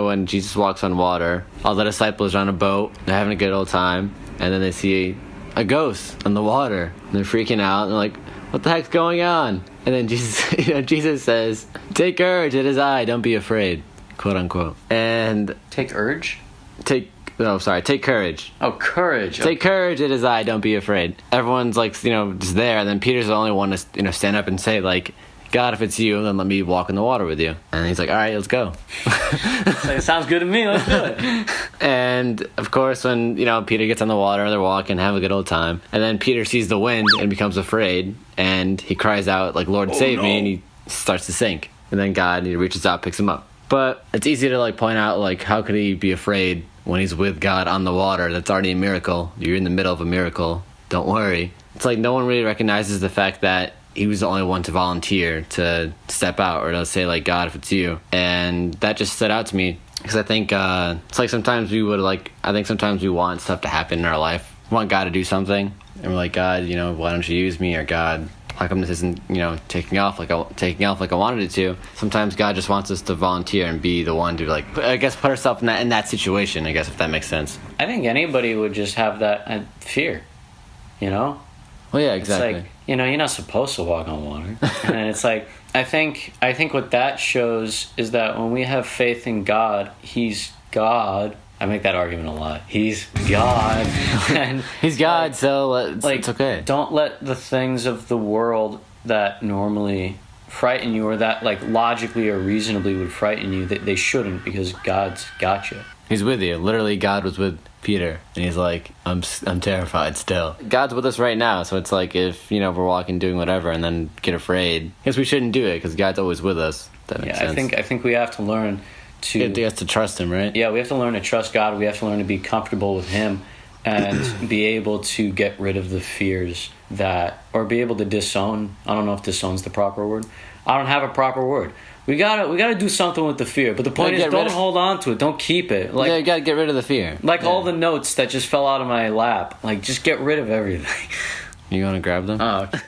when Jesus walks on water, all the disciples are on a boat, they're having a good old time, and then they see a ghost on the water. And they're freaking out, and they're like, what the heck's going on? And then Jesus says, take courage, it is I, don't be afraid, quote unquote. And take courage. Take courage. Oh, courage. Take courage, it is I, don't be afraid. Everyone's like, just there, and then Peter's the only one to, stand up and say, like, God, if it's you, then let me walk in the water with you. And he's like, all right, let's go. It sounds good to me, let's do it. And, of course, when, Peter gets on the water, they're walking, have a good old time. And then Peter sees the wind and becomes afraid, and he cries out, like, Lord, save me, and he starts to sink. And then God, he reaches out, picks him up. But it's easy to, like, point out, like, how could he be afraid when he's with God on the water? That's already a miracle. You're in the middle of a miracle. Don't worry. It's like no one really recognizes the fact that he was the only one to volunteer to step out or to say, like, God, if it's you. And that just stood out to me because I think it's like sometimes we want stuff to happen in our life. We want God to do something. And we're like, God, why don't you use me? Or God, how come this isn't, taking off like I wanted it to? Sometimes God just wants us to volunteer and be the one to, like, I guess, put ourselves in that situation, I guess, if that makes sense. I think anybody would just have that fear, Well, yeah, exactly. It's like, you're not supposed to walk on water. And it's like, I think what that shows is that when we have faith in God, He's God. I make that argument a lot. He's God. And He's God, so it's okay. Don't let the things of the world that normally frighten you or that, like, logically or reasonably would frighten you, that they shouldn't, because God's got you. He's with you. Literally, God was with Peter, and he's like, I'm terrified still. God's with us right now, so it's like if, we're walking, doing whatever, and then get afraid, I guess we shouldn't do it, because God's always with us. That makes sense. I think we have to learn to trust Him, right? Yeah, we have to learn to trust God. We have to learn to be comfortable with Him and be able to get rid of the fears or be able to disown. I don't know if disown's the proper word. I don't have a proper word. We gotta do something with the fear. But the point is, don't hold on to it. Don't keep it. Like, you gotta get rid of the fear. Like all the notes that just fell out of my lap. Like, just get rid of everything. You wanna grab them? Oh, okay.